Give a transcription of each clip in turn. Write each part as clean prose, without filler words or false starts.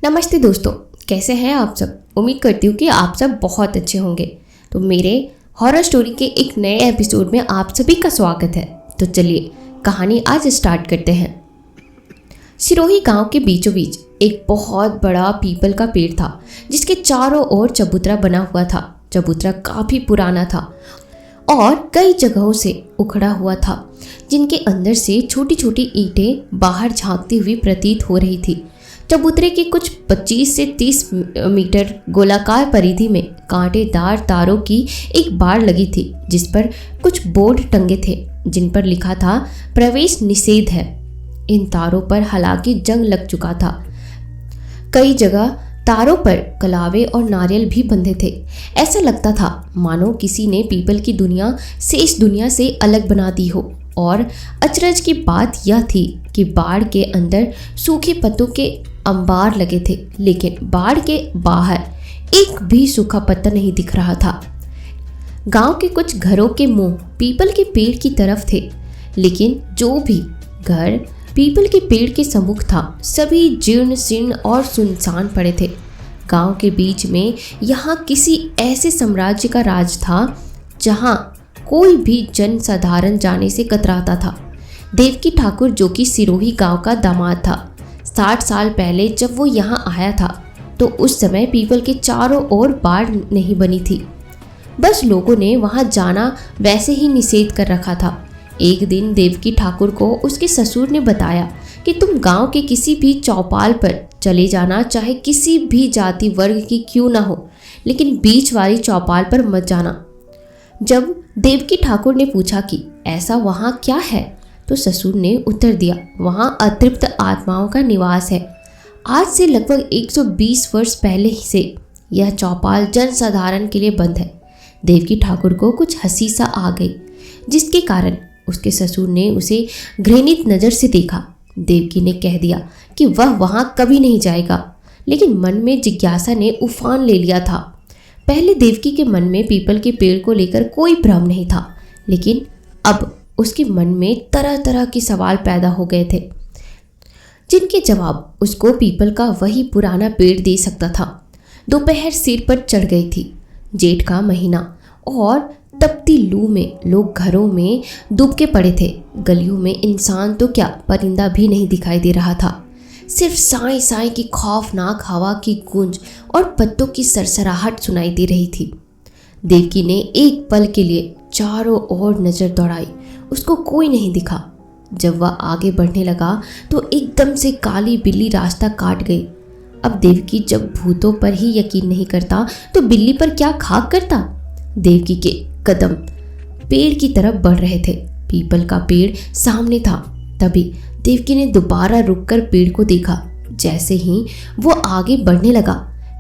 नमस्ते दोस्तों, कैसे हैं आप सब। उम्मीद करती हूँ कि आप सब बहुत अच्छे होंगे। तो मेरे हॉरर स्टोरी के एक नए एपिसोड में आप सभी का स्वागत है। तो चलिए कहानी आज स्टार्ट करते हैं। सिरोही गांव के बीचों बीच एक बहुत बड़ा पीपल का पेड़ था, जिसके चारों ओर चबूतरा बना हुआ था। चबूतरा काफ़ी पुराना था और कई जगहों से उखड़ा हुआ था, जिनके अंदर से छोटी छोटी ईंटें बाहर झांकती हुई प्रतीत हो रही थी। चबूतरे के कुछ 25 से 30 मीटर गोलाकार परिधि में कांटेदार तारों की एक बाड़ लगी थी, जिस पर कुछ बोर्ड टंगे थे जिन पर लिखा था प्रवेश निषेध है। इन तारों पर हालांकि जंग लग चुका था। कई जगह तारों पर कलावे और नारियल भी बंधे थे। ऐसा लगता था मानो किसी ने पीपल की दुनिया शेष दुनिया से अलग बना दी हो। और अचरज की बात यह थी कि बाड़ के अंदर सूखे पत्तों के अंबार लगे थे, लेकिन बाड़ के बाहर एक भी सूखा पत्ता नहीं दिख रहा था। गांव के कुछ घरों के मुंह पीपल के पेड़ की तरफ थे, लेकिन जो भी घर पीपल के पेड़ के सम्मुख था, सभी जीर्ण शीर्ण और सुनसान पड़े थे। गांव के बीच में यहाँ किसी ऐसे साम्राज्य का राज था जहाँ कोई भी जन साधारण जाने से कतराता था। देवकी ठाकुर, जो कि सिरोही गांव का दामाद था, 60 साल पहले जब वो यहाँ आया था तो उस समय पीपल के चारों ओर बाड़ नहीं बनी थी। बस लोगों ने वहाँ जाना वैसे ही निषेध कर रखा था। एक दिन देवकी ठाकुर को उसके ससुर ने बताया कि तुम गांव के किसी भी चौपाल पर चले जाना, चाहे किसी भी जाति वर्ग की क्यों ना हो, लेकिन बीच वाली चौपाल पर मत जाना। जब देवकी ठाकुर ने पूछा कि ऐसा वहाँ क्या है, तो ससुर ने उत्तर दिया, वहाँ अतृप्त आत्माओं का निवास है। आज से लगभग 120 वर्ष पहले ही से यह चौपाल जनसाधारण के लिए बंद है। देवकी ठाकुर को कुछ हंसी सा आ गई, जिसके कारण उसके ससुर ने उसे घृणित नज़र से देखा। देवकी ने कह दिया कि वह वहाँ कभी नहीं जाएगा, लेकिन मन में जिज्ञासा ने उफान ले लिया था। पहले देवकी के मन में पीपल के पेड़ को लेकर कोई भ्रम नहीं था, लेकिन अब उसके मन में तरह तरह के सवाल पैदा हो गए थे, जिनके जवाब उसको पीपल का वही पुराना पेड़ दे सकता था। दोपहर सिर पर चढ़ गई थी। जेठ का महीना और तपती लू में लोग घरों में दुबके पड़े थे। गलियों में इंसान तो क्या, परिंदा भी नहीं दिखाई दे रहा था। सिर्फ साई साई की खौफनाक हवा की गूंज और पत्तों की सरसराहट सुनाई दे रही थी। देवकी ने एक पल के लिए चारों ओर नजर दौड़ाई, उसको कोई नहीं दिखा। जब वह आगे बढ़ने लगा तो एकदम से काली बिल्ली रास्ता काट गई। अब देवकी जब भूतों पर ही यकीन नहीं करता तो बिल्ली पर क्या खाक करता। देवकी के कदम पेड़ की तरफ बढ़ रहे थे। पीपल का पेड़ सामने था। तभी देवकी ने दोबारा रुककर पेड़ को देखा। जैसे ही वो आगे बढ़ने लगा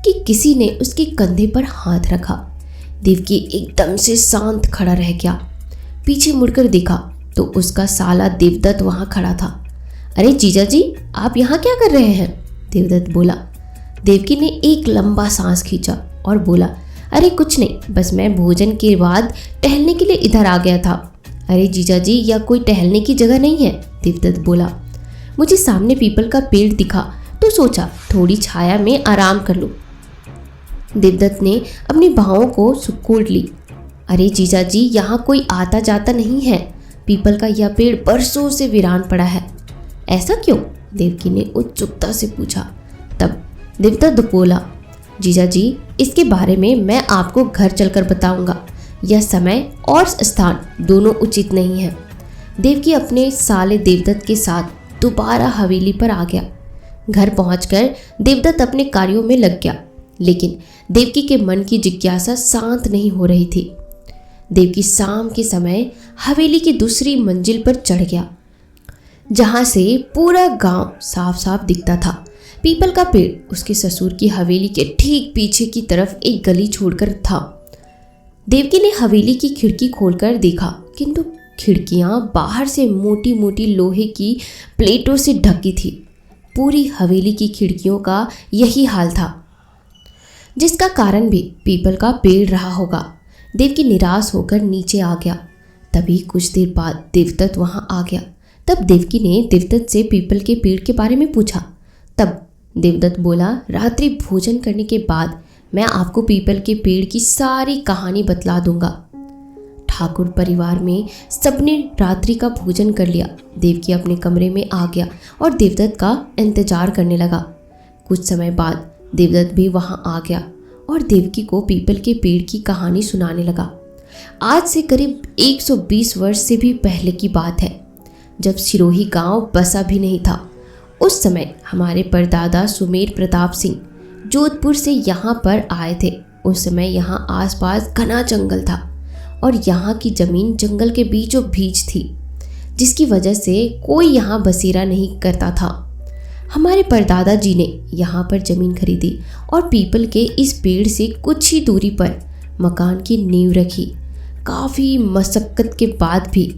कि किसी ने उसके कंधे पर हाथ रखा। देवकी एकदम से शांत खड़ा रह गया। पीछे मुड़कर देखा तो उसका साला देवदत्त वहाँ खड़ा था। अरे जीजा जी, आप यहाँ क्या कर रहे हैं? देवदत्त बोला। देवकी ने एक लंबा सांस खींचा और बोला, अरे कुछ नहीं, बस मैं भोजन के बाद टहलने के लिए इधर आ गया था। अरे जीजा जी, यह कोई टहलने की जगह नहीं है, देवदत्त बोला। मुझे सामने पीपल का पेड़ दिखा तो सोचा थोड़ी छाया में आराम कर लूं। देवदत्त ने अपनी बाहों को सुकोड़ ली। अरे जीजा जी, यहाँ कोई आता जाता नहीं है। पीपल का यह पेड़ बरसों से वीरान पड़ा है। ऐसा क्यों? देवकी ने उत्सुकता से पूछा। तब देवदत्त बोला, जीजा जी, इसके बारे में मैं आपको घर चलकर बताऊंगा। यह समय और स्थान दोनों उचित नहीं है। देवकी अपने साले देवदत्त के साथ दोबारा हवेली पर आ गया। घर पहुंचकर देवदत्त अपने कार्यों में लग गया, लेकिन देवकी के मन की जिज्ञासा शांत नहीं हो रही थी। देवकी शाम के समय हवेली की दूसरी मंजिल पर चढ़ गया, जहां से पूरा गांव साफ साफ दिखता था। पीपल का पेड़ उसके ससुर की हवेली के ठीक पीछे की तरफ एक गली छोड़कर था। देवकी ने हवेली की खिड़की खोलकर देखा, किंतु खिड़कियां बाहर से मोटी मोटी लोहे की प्लेटों से ढकी थी। पूरी हवेली की खिड़कियों का यही हाल था, जिसका कारण भी पीपल का पेड़ रहा होगा। देवकी निराश होकर नीचे आ गया। तभी कुछ देर बाद देवदत्त वहां आ गया। तब देवकी ने देवदत्त से पीपल के पेड़ के बारे में पूछा। तब देवदत्त बोला, रात्रि भोजन करने के बाद मैं आपको पीपल के पेड़ की सारी कहानी बतला दूंगा। ठाकुर परिवार में सबने रात्रि का भोजन कर लिया। देवकी अपने कमरे में आ गया और देवदत्त का इंतजार करने लगा। कुछ समय बाद देवदत्त भी वहां आ गया और देवकी को पीपल के पेड़ की कहानी सुनाने लगा। आज से करीब 120 वर्ष से भी पहले की बात है, जब सिरोही गांव बसा भी नहीं था। उस समय हमारे परदादा सुमेर प्रताप सिंह जोधपुर से यहाँ पर आए थे। उस समय यहाँ आसपास घना जंगल था और यहाँ की ज़मीन जंगल के बीचों बीच थी, जिसकी वजह से कोई यहाँ बसेरा नहीं करता था। हमारे परदादा जी ने यहाँ पर ज़मीन खरीदी और पीपल के इस पेड़ से कुछ ही दूरी पर मकान की नींव रखी। काफ़ी मशक्क़त के बाद भी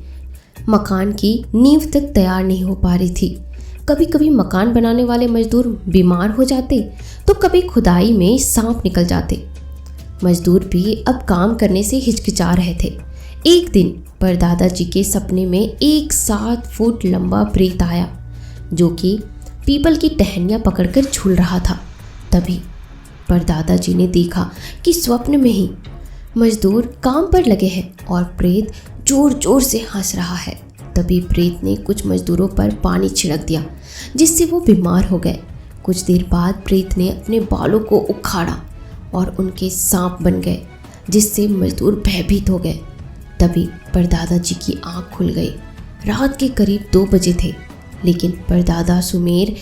मकान की नींव तक तैयार नहीं हो पा रही थी। कभी कभी मकान बनाने वाले मजदूर बीमार हो जाते तो कभी खुदाई में सांप निकल जाते। मजदूर भी अब काम करने से हिचकिचा रहे थे। एक दिन परदादा जी के सपने में एक 7 फुट लंबा प्रेत आया, जो कि पीपल की टहनियाँ पकड़कर झूल रहा था। तभी परदादा जी ने देखा कि स्वप्न में ही मजदूर काम पर लगे हैं और प्रेत जोर जोर से हंस रहा है। तभी प्रेत ने कुछ मजदूरों पर पानी छिड़क दिया, जिससे वो बीमार हो गए। कुछ देर बाद प्रेत ने अपने बालों को उखाड़ा और उनके सांप बन गए, जिससे मजदूर भयभीत हो गए। तभी परदादा जी की आंख खुल गई। रात के करीब 2 बजे थे, लेकिन परदादा सुमेर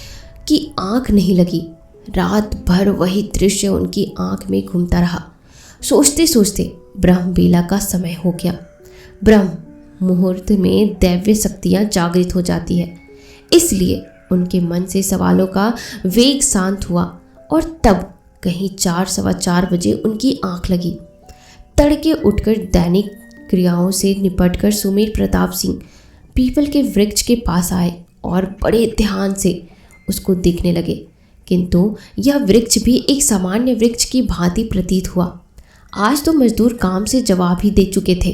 की आंख नहीं लगी। रात भर वही दृश्य उनकी आंख में घूमता रहा। सोचते सोचते ब्रह्म बेला का समय हो गया। ब्रह्म मुहूर्त में दैव्य शक्तियाँ जागृत हो जाती है, इसलिए उनके मन से सवालों का वेग शांत हुआ और तब कहीं 4-4:15 बजे उनकी आंख लगी। तड़के उठकर दैनिक क्रियाओं से निपटकर सुमेर प्रताप सिंह पीपल के वृक्ष के पास आए और बड़े ध्यान से उसको देखने लगे, किंतु यह वृक्ष भी एक सामान्य वृक्ष की भांति प्रतीत हुआ। आज तो मजदूर काम से जवाब ही दे चुके थे,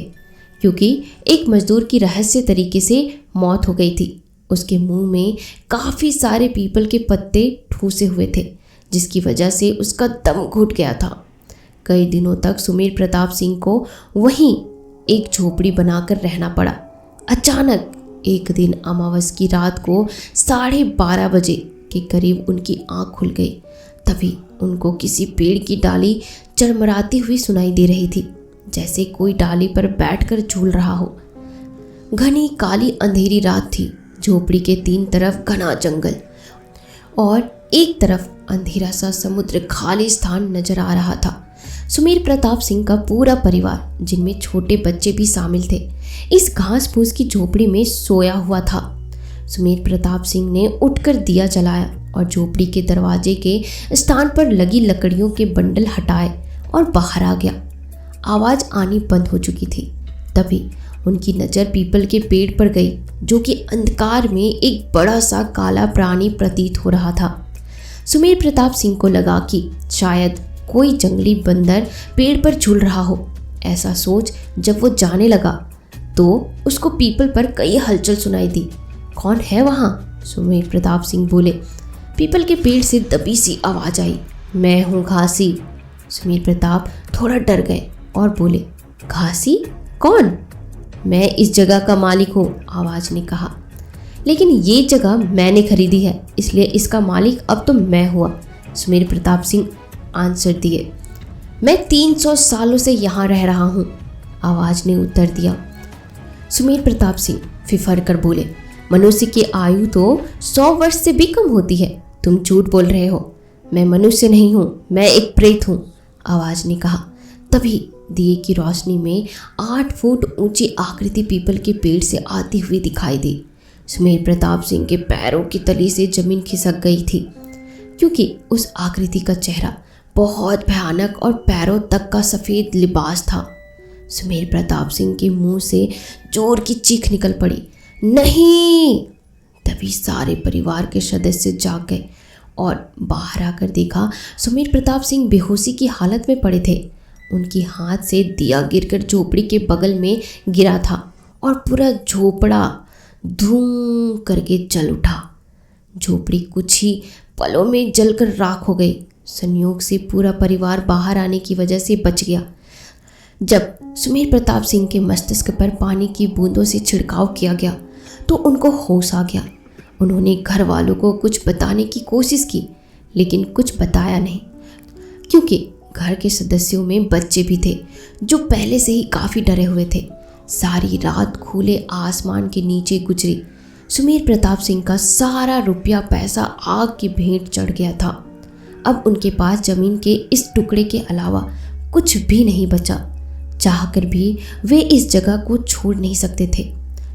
क्योंकि एक मजदूर की रहस्य तरीके से मौत हो गई थी। उसके मुंह में काफ़ी सारे पीपल के पत्ते ठूसे हुए थे, जिसकी वजह से उसका दम घुट गया था। कई दिनों तक सुमेर प्रताप सिंह को वहीं एक झोपड़ी बनाकर रहना पड़ा। अचानक एक दिन अमावस की रात को 12:30 बजे के करीब उनकी आंख खुल गई। तभी उनको किसी पेड़ की डाली चरमराती हुई सुनाई दे रही थी, जैसे कोई डाली पर बैठकर झूल रहा हो। घनी काली अंधेरी रात थी। झोपड़ी के 3 तरफ घना जंगल और एक तरफ अंधेरा सा समुद्र खाली स्थान नजर आ रहा था। सुमेर प्रताप सिंह का पूरा परिवार, जिनमें छोटे बच्चे भी शामिल थे, इस घास फूस की झोपड़ी में सोया हुआ था। सुमेर प्रताप सिंह ने उठकर दिया जलाया और झोपड़ी के दरवाजे के स्थान पर लगी लकड़ियों के बंडल हटाए और बाहर आ गया। आवाज़ आनी बंद हो चुकी थी। तभी उनकी नज़र पीपल के पेड़ पर गई, जो कि अंधकार में एक बड़ा सा काला प्राणी प्रतीत हो रहा था। सुमेर प्रताप सिंह को लगा कि शायद कोई जंगली बंदर पेड़ पर झूल रहा हो। ऐसा सोच जब वो जाने लगा तो उसको पीपल पर कई हलचल सुनाई दी। कौन है वहाँ? सुमेर प्रताप सिंह बोले। पीपल के पेड़ से दबी सी आवाज़ आई, मैं हूँ घासी। सुमेर प्रताप थोड़ा डर गए और बोले, घासी? कौन? मैं इस जगह का मालिक हूँ, आवाज़ ने कहा। लेकिन ये जगह मैंने खरीदी है, इसलिए इसका मालिक अब तो मैं हुआ, सुमेर प्रताप सिंह आंसर दिए। मैं 300 सालों से यहाँ रह रहा हूँ, आवाज़ ने उत्तर दिया। सुमेर प्रताप सिंह फिफर कर बोले, मनुष्य की आयु तो 100 वर्ष से भी कम होती है। तुम झूठ बोल रहे हो। मैं मनुष्य नहीं हूँ, मैं एक प्रेत हूँ, आवाज़ ने कहा। तभी दिए की रोशनी में 8 फुट ऊंची आकृति पीपल के पेड़ से आती हुई दिखाई दी। सुमेर प्रताप सिंह के पैरों की तली से जमीन खिसक गई थी, क्योंकि उस आकृति का चेहरा बहुत भयानक और पैरों तक का सफ़ेद लिबास था। सुमेर प्रताप सिंह के मुंह से जोर की चीख निकल पड़ी, नहीं! तभी सारे परिवार के सदस्य जाग गए और बाहर आकर देखा सुमेर प्रताप सिंह बेहोशी की हालत में पड़े थे। उनकी हाथ से दिया गिरकर झोपड़ी के बगल में गिरा था और पूरा झोपड़ा धूम करके जल उठा। झोपड़ी कुछ ही पलों में जलकर राख हो गई। संयोग से पूरा परिवार बाहर आने की वजह से बच गया। जब सुमेर प्रताप सिंह के मस्तिष्क पर पानी की बूंदों से छिड़काव किया गया तो उनको होश आ गया। उन्होंने घर वालों को कुछ बताने की कोशिश की, लेकिन कुछ बताया नहीं, क्योंकि घर के सदस्यों में बच्चे भी थे जो पहले से ही काफ़ी डरे हुए थे। सारी रात खुले आसमान के नीचे गुजरी। सुमेर प्रताप सिंह का सारा रुपया पैसा आग की भेंट चढ़ गया था। अब उनके पास जमीन के इस टुकड़े के अलावा कुछ भी नहीं बचा। चाहकर भी वे इस जगह को छोड़ नहीं सकते थे।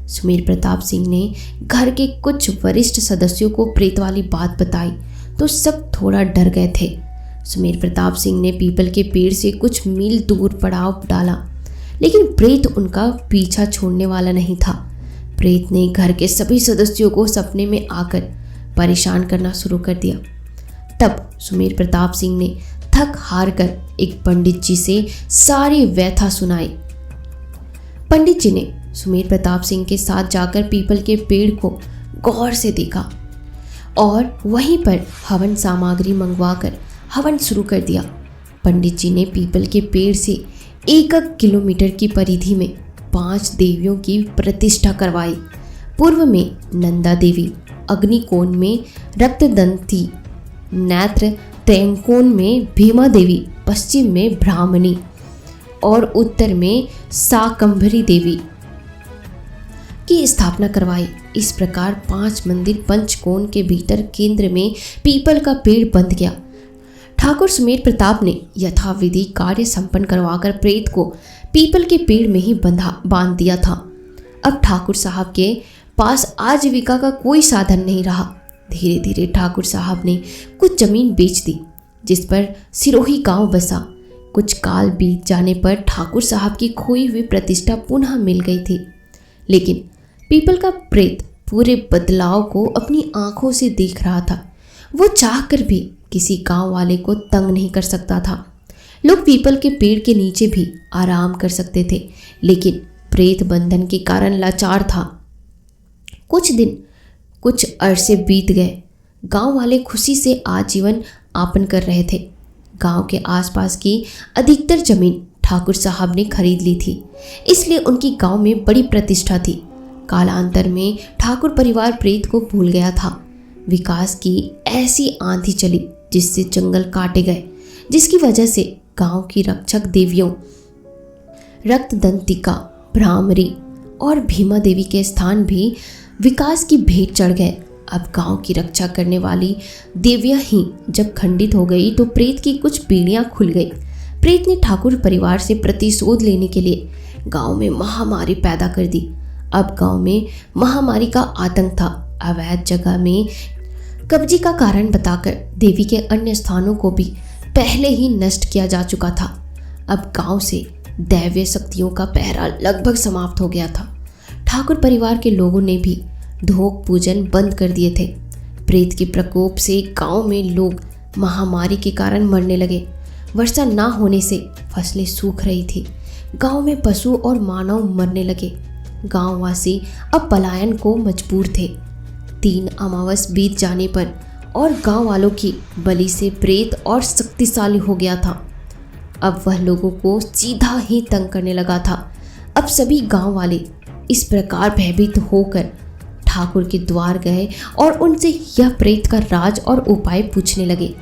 सुमेर प्रताप सिंह ने घर के कुछ वरिष्ठ सदस्यों को प्रेत वाली बात बताई तो सब थोड़ा डर गए थे। सुमेर प्रताप सिंह ने पीपल के पेड़ से कुछ मील दूर पड़ाव डाला, लेकिन प्रेत उनका पीछा छोड़ने वाला नहीं था। प्रेत ने घर के सभी सदस्यों को सपने में आकर परेशान करना शुरू कर दिया। तब सुमेर प्रताप सिंह ने थक हार कर एक पंडित जी से सारी व्यथा सुनाई। पंडित जी ने सुमेर प्रताप सिंह के साथ जाकर पीपल के पेड़ को गौर से देखा और वहीं पर हवन सामग्री मंगवाकर हवन शुरू कर दिया। पंडित जी ने पीपल के पेड़ से 1 किलोमीटर की परिधि में 5 देवियों की प्रतिष्ठा करवाई। पूर्व में नंदा देवी, अग्निकोण में रक्तदंती, नेत्र त्रयंकोण में भीमा देवी, पश्चिम में ब्राह्मणी और उत्तर में शाकंभरी देवी की स्थापना करवाई। इस प्रकार 5 मंदिर पंचकोण के भीतर केंद्र में पीपल का पेड़ बंध गया। ठाकुर सुमेर प्रताप ने यथाविधि कार्य संपन्न करवाकर प्रेत को पीपल के पेड़ में ही बांध दिया था। अब ठाकुर साहब के पास आजीविका का कोई साधन नहीं रहा। धीरे धीरे ठाकुर साहब ने कुछ जमीन बेच दी, जिस पर सिरोही गांव बसा। कुछ काल बीत जाने पर ठाकुर साहब की खोई हुई प्रतिष्ठा पुनः मिल गई थी, लेकिन पीपल का प्रेत पूरे बदलाव को अपनी आंखों से देख रहा था। वो चाहकर भी किसी गांव वाले को तंग नहीं कर सकता था। लोग पीपल के पेड़ के नीचे भी आराम कर सकते थे, लेकिन प्रेत बंधन के कारण लाचार था। कुछ अरसे बीत गए। गांव वाले खुशी से आजीवन यापन कर रहे थे। गांव के आसपास की अधिकतर जमीन ठाकुर साहब ने खरीद ली थी, इसलिए उनकी गांव में बड़ी प्रतिष्ठा थी। कालांतर में ठाकुर परिवार प्रेत को भूल गया था। विकास की ऐसी आंधी चली जिससे जंगल काटे गए, जिसकी वजह से गांव की रक्षक देवियों रक्तदंतिका, भ्रामरी और भीमा देवी के स्थान भी विकास की भेंट चढ़ गए। अब गांव की रक्षा करने वाली देवियां ही जब खंडित हो गई तो प्रेत की कुछ पीढ़ियां खुल गई। प्रेत ने ठाकुर परिवार से प्रतिशोध लेने के लिए गांव में महामारी पैदा कर दी। अब गांव में महामारी का आतंक था। अवैध जगह में कब्जे का कारण बताकर देवी के अन्य स्थानों को भी पहले ही नष्ट किया जा चुका था। अब गांव से दैवीय शक्तियों का पहरा लगभग समाप्त हो गया था। ठाकुर परिवार के लोगों ने भी धोक पूजन बंद कर दिए थे। प्रेत के प्रकोप से गांव में लोग महामारी के कारण मरने लगे। वर्षा ना होने से फसलें सूख रही थी। गांव में पशु और मानव मरने लगे। गांववासी अब पलायन को मजबूर थे। 3 अमावस बीत जाने पर और गांव वालों की बलि से प्रेत और शक्तिशाली हो गया था। अब वह लोगों को सीधा ही तंग करने लगा था। अब सभी गांव वाले इस प्रकार भयभीत होकर ठाकुर के द्वार गए और उनसे यह प्रेत का राज और उपाय पूछने लगे।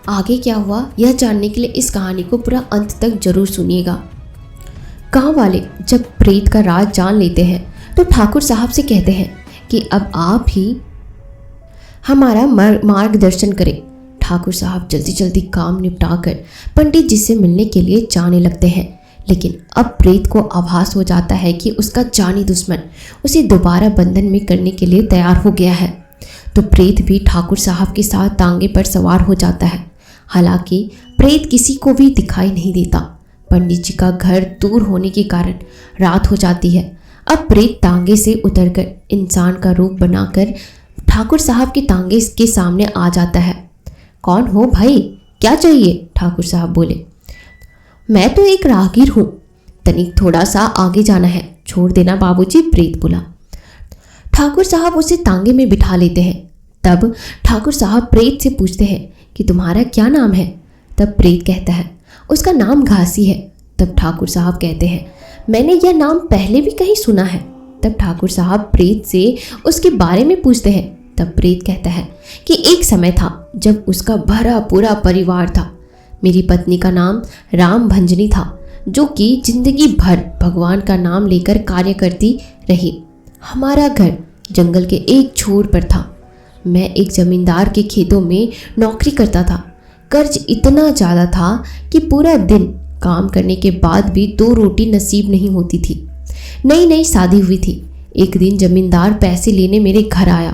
आगे क्या हुआ यह जानने के लिए इस कहानी को पूरा अंत तक जरूर सुनिएगा। गांव वाले जब प्रेत का राज जान लेते हैं तो ठाकुर साहब से कहते हैं कि अब आप ही हमारा मार्गदर्शन करें। ठाकुर साहब जल्दी जल्दी काम निपटाकर पंडित जी से मिलने के लिए जाने लगते हैं, लेकिन अब प्रेत को आभास हो जाता है कि उसका जानी दुश्मन उसे दोबारा बंधन में करने के लिए तैयार हो गया है। तो प्रेत भी ठाकुर साहब के साथ तांगे पर सवार हो जाता है। हालांकि प्रेत किसी को भी दिखाई नहीं देता। पंडित जी का घर दूर होने के कारण रात हो जाती है। अब प्रेत तांगे से उतरकर इंसान का रूप बनाकर ठाकुर साहब के तांगे के सामने आ जाता है। कौन हो भाई, क्या चाहिए? ठाकुर साहब बोले। मैं तो एक राहगीर हूँ, तनिक थोड़ा सा आगे जाना है, छोड़ देना बाबूजी, प्रेत बोला। ठाकुर साहब उसे तांगे में बिठा लेते हैं। तब ठाकुर साहब प्रेत से पूछते हैं कि तुम्हारा क्या नाम है। तब प्रेत कहता है उसका नाम घासी है। तब ठाकुर साहब कहते हैं मैंने यह नाम पहले भी कहीं सुना है। तब ठाकुर साहब प्रेत से उसके बारे में पूछते हैं। तब प्रेत कहता है कि एक समय था जब उसका भरा पूरा परिवार था। मेरी पत्नी का नाम राम भंजनी था, जो कि जिंदगी भर भगवान का नाम लेकर कार्य करती रही। हमारा घर जंगल के एक छोर पर था। मैं एक जमींदार के खेतों में नौकरी करता था। कर्ज इतना ज़्यादा था कि पूरा दिन काम करने के बाद भी 2 रोटी नसीब नहीं होती थी। नई नई शादी हुई थी। एक दिन जमींदार पैसे लेने मेरे घर आया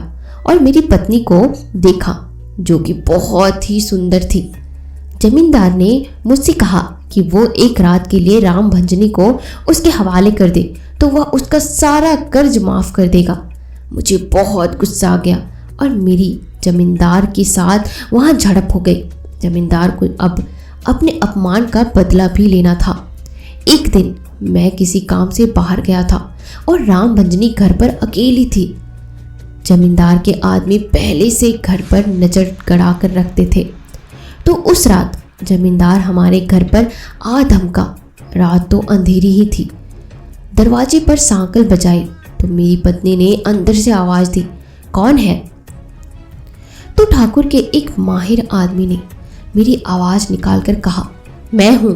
और मेरी पत्नी को देखा, जो कि बहुत ही सुंदर थी। जमींदार ने मुझसे कहा कि वो एक रात के लिए राम भंजनी को उसके हवाले कर दे तो वह उसका सारा कर्ज माफ़ कर देगा। मुझे बहुत गुस्सा आ गया और मेरी जमींदार के साथ वहाँ झड़प हो गई। जमींदार को अब अपने अपमान का बदला भी लेना था। एक दिन मैं किसी काम से बाहर गया था और राम भंजनी घर पर अकेली थी। जमींदार के आदमी पहले से घर पर नज़र गड़ा कर रखते थे, तो उस रात जमींदार हमारे घर पर आ धमका। रात तो अंधेरी ही थी। दरवाजे पर सांकल बजाई तो मेरी पत्नी ने अंदर से आवाज़ दी, कौन है? तो ठाकुर के एक माहिर आदमी ने मेरी आवाज़ निकालकर कहा, मैं हूँ।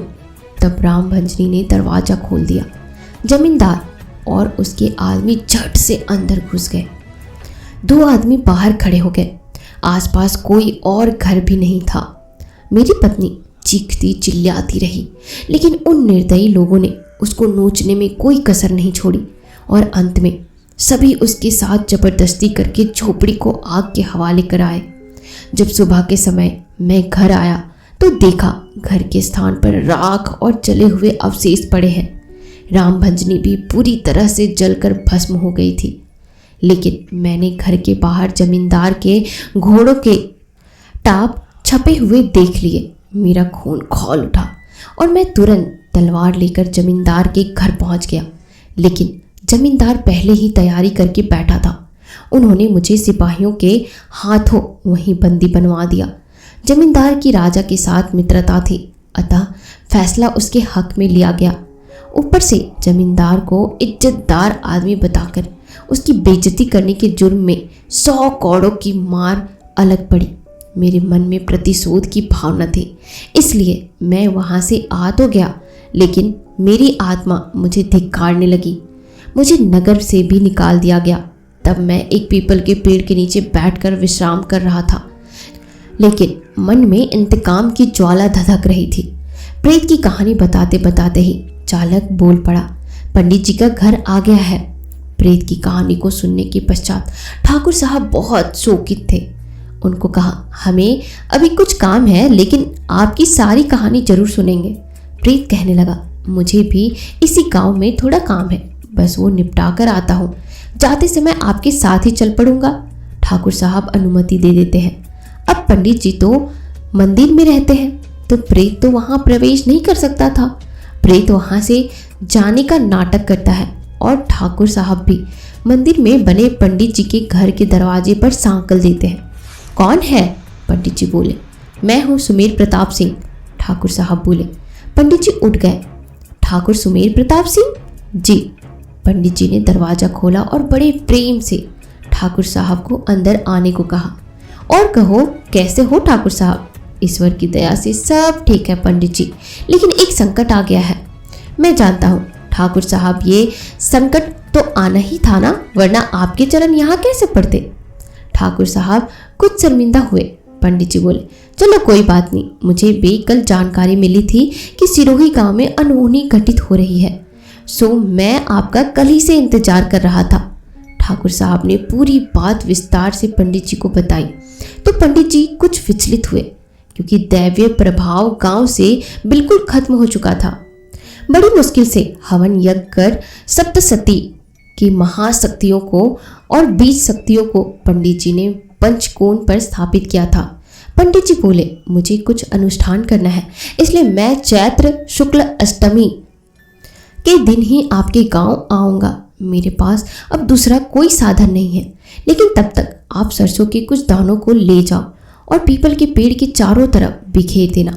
तब राम भंजनी ने दरवाज़ा खोल दिया। जमींदार और उसके आदमी झट से अंदर घुस गए। 2 आदमी बाहर खड़े हो गए। आसपास कोई और घर भी नहीं था। मेरी पत्नी चीखती चिल्लाती रही, लेकिन उन निर्दयी लोगों ने उसको नोचने में कोई कसर नहीं छोड़ी और अंत में सभी उसके साथ जबरदस्ती करके झोपड़ी को आग के हवाले कराए। जब सुबह के समय मैं घर आया तो देखा घर के स्थान पर राख और जले हुए अवशेष पड़े हैं। राम भंजनी भी पूरी तरह से जलकर भस्म हो गई थी। लेकिन मैंने घर के बाहर जमींदार के घोड़ों के टाप छपे हुए देख लिए। मेरा खून खौल उठा और मैं तुरंत तलवार लेकर जमींदार के घर पहुंच गया। लेकिन जमींदार पहले ही तैयारी करके बैठा था। उन्होंने मुझे सिपाहियों के हाथों वहीं बंदी बनवा दिया। जमींदार की राजा के साथ मित्रता थी, अतः फैसला उसके हक में लिया गया। ऊपर से जमींदार को इज्जतदार आदमी बताकर उसकी बेइज्जती करने के जुर्म में 100 कौड़ों की मार अलग पड़ी। मेरे मन में प्रतिशोध की भावना थी, इसलिए मैं वहाँ से आ तो गया, लेकिन मेरी आत्मा मुझे धिक्कारने लगी। मुझे नगर से भी निकाल दिया गया। तब मैं एक पीपल के पेड़ के नीचे बैठकर विश्राम कर रहा था, लेकिन मन में इंतकाम की ज्वाला धधक रही थी। प्रेत की कहानी बताते बताते ही चालक बोल पड़ा, पंडित जी का घर आ गया है। प्रेत की कहानी को सुनने के पश्चात ठाकुर साहब बहुत शोकित थे। उनको कहा, हमें अभी कुछ काम है, लेकिन आपकी सारी कहानी जरूर सुनेंगे। प्रेत कहने लगा, मुझे भी इसी गांव में थोड़ा काम है, बस वो निपटा कर आता हूँ। जाते समय आपके साथ ही चल पड़ूंगा। ठाकुर साहब अनुमति दे देते हैं। अब पंडित जी तो मंदिर में रहते हैं, तो प्रेत तो वहाँ प्रवेश नहीं कर सकता था। प्रेत वहाँ से जाने का नाटक करता है और ठाकुर साहब भी मंदिर में बने पंडित जी के घर के दरवाजे पर सांकल देते हैं। कौन है? पंडित जी बोले। मैं हूँ सुमेर प्रताप सिंह। ठाकुर साहब बोले। पंडित जी उठ गए। ठाकुर सुमेर प्रताप सिंह? जी। पंडित जी ने दरवाज़ा खोला और बड़े प्रेम से ठाकुर साहब को अंदर आने को कहा। और कहो, कैसे हो ठाकुर साहब? ईश्वर की दया से सब ठीक है पंडित जी, लेकिन एक संकट आ गया है। मैं जानता हूँ ठाकुर साहब, ये संकट तो आना ही था ना, वरना आपके चरण यहाँ कैसे पड़ते? ठाकुर साहब कुछ शर्मिंदा हुए। पंडित जी बोले, चलो कोई बात नहीं, मुझे भी कल जानकारी मिली थी कि सिरोही गांव में अनहोनी घटित हो रही है, सो मैं आपका कल ही से इंतजार कर रहा था। ठाकुर साहब ने पूरी बात विस्तार से पंडित जी को बताई तो पंडित जी कुछ विचलित हुए, क्योंकि दैवीय प्रभाव गांव से बिल्कुल खत्म हो चुका था। बड़ी मुश्किल से हवन यज्ञ कर सप्तसती की महाशक्तियों को और बीज शक्तियों को पंडित जी ने पंचकोण पर स्थापित किया था। पंडित जी बोले, मुझे कुछ अनुष्ठान करना है, इसलिए मैं चैत्र शुक्ल अष्टमी के दिन ही आपके गांव आऊँगा। मेरे पास अब दूसरा कोई साधन नहीं है, लेकिन तब तक आप सरसों के कुछ दानों को ले जाओ और पीपल के पेड़ के चारों तरफ बिखेर देना।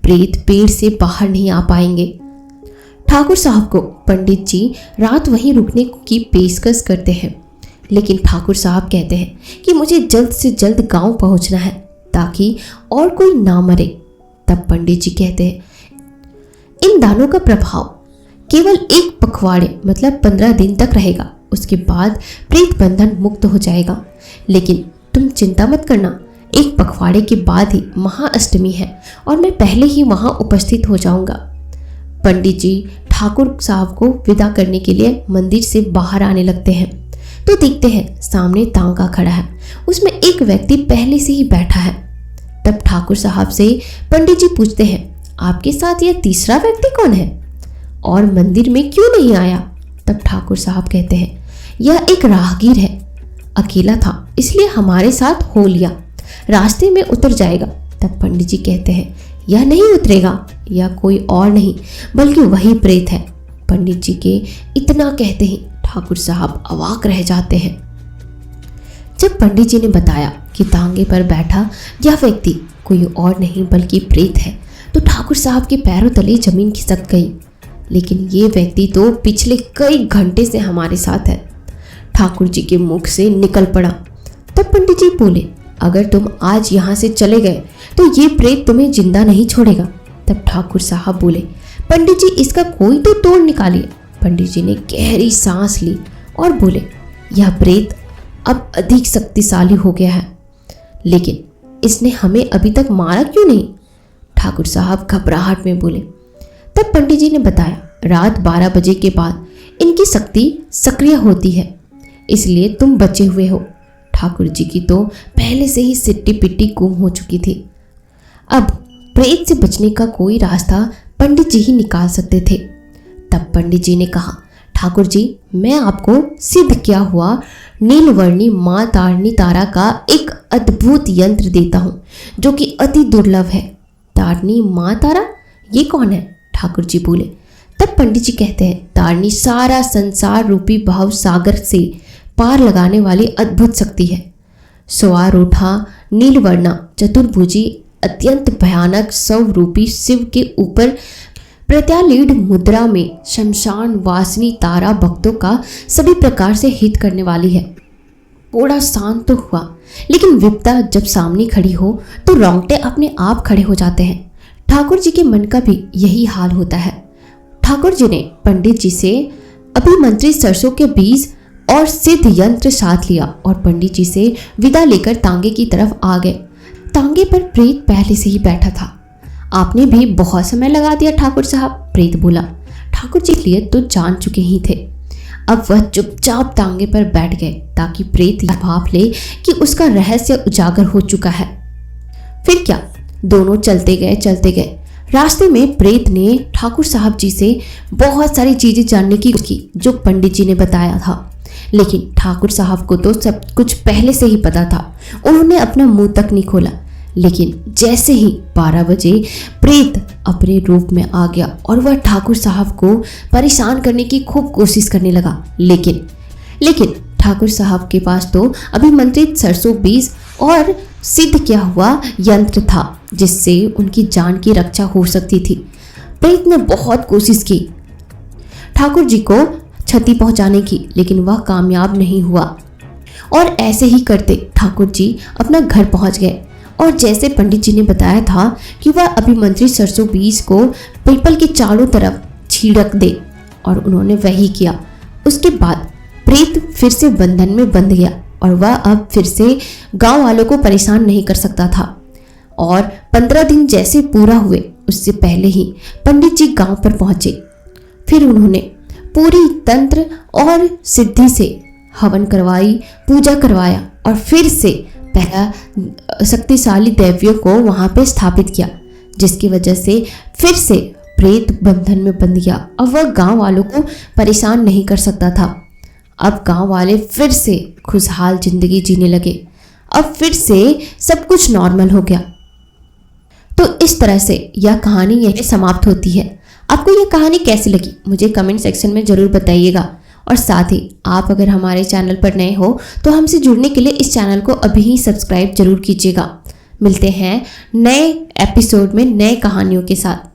प्रेत पेड़ से बाहर नहीं आ पाएंगे। ठाकुर साहब को पंडित जी रात वहीं रुकने की पेशकश करते हैं, लेकिन ठाकुर साहब कहते हैं कि मुझे जल्द से जल्द गांव पहुंचना है ताकि और कोई ना मरे। तब पंडित जी कहते हैं, इन दानों का प्रभाव केवल एक पखवाड़े मतलब 15 दिन तक रहेगा, उसके बाद प्रेत बंधन मुक्त हो जाएगा। लेकिन तुम चिंता मत करना, एक पखवाड़े के बाद ही महाअष्टमी है और मैं पहले ही वहां उपस्थित हो जाऊंगा। पंडित जी ठाकुर साहब को विदा करने के लिए मंदिर से बाहर आने लगते हैं तो देखते हैं सामने तांगा खड़ा है, उसमें एक व्यक्ति पहले से ही बैठा है। तब ठाकुर साहब से पंडित जी पूछते हैं, आपके साथ यह तीसरा व्यक्ति कौन है और मंदिर में क्यों नहीं आया? तब ठाकुर साहब कहते हैं, यह एक राहगीर है, अकेला था इसलिए हमारे साथ हो लिया, रास्ते में उतर जाएगा। तब पंडित जी कहते हैं, यह नहीं उतरेगा, यह कोई और नहीं बल्कि वही प्रेत है। पंडित जी के इतना कहते ही ठाकुर साहब अवाक रह जाते हैं। जब पंडित जी ने बताया कि तांगे पर बैठा यह व्यक्ति कोई और नहीं बल्कि प्रेत है तो ठाकुर साहब के पैरों तले जमीन खिसक गई। लेकिन ये व्यक्ति तो पिछले कई घंटे से हमारे साथ है, ठाकुर जी के मुख से निकल पड़ा। तब पंडित जी बोले, अगर तुम आज यहाँ से चले गए तो ये प्रेत तुम्हें जिंदा नहीं छोड़ेगा। तब ठाकुर साहब बोले, पंडित जी इसका कोई तो तोड़ निकालिए। पंडित जी ने गहरी सांस ली और बोले, यह प्रेत अब अधिक शक्तिशाली हो गया है, लेकिन इसने हमें अभी तक मारा क्यों नहीं? ठाकुर साहब घबराहट में बोले। तब पंडित जी ने बताया, रात 12 बजे के बाद इनकी शक्ति सक्रिय होती है, इसलिए तुम बचे हुए हो। ठाकुर जी की तो पहले से ही सिट्टी पिट्टी गुम हो चुकी थी। अब प्रेत से बचने का कोई रास्ता पंडित जी ही निकाल सकते थे। तब पंडित जी ने कहा, ठाकुर जी मैं आपको सिद्ध किया हुआ नीलवर्णी माँ तारणी तारा का एक अद्भुत यंत्र देता हूँ जो कि अति दुर्लभ है। तारणी माँ तारा, ये कौन है? ठाकुर जी बोले। तब पंडित जी कहते हैं, तारणी सारा संसार रूपी भाव सागर से पार लगाने वाली अद्भुत शक्ति है। स्वारूढ़ा नीलवर्णा चतुर्भुजी अत्यंत भयानक स्वरूपी शिव के ऊपर प्रत्यालीढ़ मुद्रा में शमशान वासिनी तारा भक्तों का सभी प्रकार से हित करने वाली है। थोड़ा शांत तो हुआ, लेकिन विपदा जब सामने खड़ी हो तो रोंगटे अपने आप खड़े हो जाते हैं। ठाकुर जी के मन का भी यही हाल होता है। ठाकुर जी ने पंडित जी से अभिमंत्रित सरसों के बीज और सिद्ध यंत्र साथ लिया और पंडित जी से विदा लेकर तांगे की तरफ आ गए। तांगे पर प्रेत पहले से ही बैठा था। आपने भी बहुत समय लगा दिया ठाकुर साहब, प्रेत बोला। ठाकुर जी लिए तो जान चुके ही थे। अब वह चुपचाप तांगे पर बैठ गए ताकि प्रेत यह भाप ले कि उसका रहस्य उजागर हो चुका है। फिर क्या, दोनों चलते गए। रास्ते में प्रेत ने ठाकुर साहब जी से बहुत सारी चीजें जानने की कोशिश की जो पंडित जी ने बताया था, लेकिन ठाकुर साहब को तो सब कुछ पहले से ही पता था। उन्होंने अपना मुंह तक नहीं खोला। लेकिन जैसे ही 12 बजे प्रेत अपने रूप में आ गया और वह ठाकुर साहब को परेशान करने की खूब कोशिश करने लगा। लेकिन ठाकुर साहब के पास तो अभिमंत्रित सरसों बीज और सिद्ध किया हुआ यंत्र था जिससे उनकी जान की रक्षा हो सकती थी। प्रेत ने बहुत कोशिश की ठाकुर जी को क्षति पहुंचाने की, लेकिन वह कामयाब नहीं हुआ। और ऐसे ही करते ठाकुर जी अपना घर पहुंच गए और जैसे पंडित जी ने बताया था कि वह अभिमंत्रित सरसों बीज को पीपल के चारों तरफ छिड़क दे, और उन्होंने वही किया। उसके बाद प्रेत फिर से बंधन में बंध गया और वह अब फिर से गांव वालों को परेशान नहीं कर सकता था। और 15 दिन जैसे पूरा हुए उससे पहले ही पंडित जी गांव पर पहुंचे। फिर उन्होंने पूरी तंत्र और सिद्धि से हवन करवाई, पूजा करवाया और फिर से पहला शक्तिशाली दैवियों को वहां पे स्थापित किया, जिसकी वजह से फिर से प्रेत बंधन में बंध गया और वह गांव वालों को परेशान नहीं कर सकता था। अब गांव वाले फिर से खुशहाल जिंदगी जीने लगे। अब फिर से सब कुछ नॉर्मल हो गया। तो इस तरह से यह कहानी यहीं समाप्त होती है। आपको यह कहानी कैसी लगी मुझे कमेंट सेक्शन में ज़रूर बताइएगा और साथ ही आप अगर हमारे चैनल पर नए हो तो हमसे जुड़ने के लिए इस चैनल को अभी ही सब्सक्राइब जरूर कीजिएगा। मिलते हैं नए एपिसोड में नए कहानियों के साथ।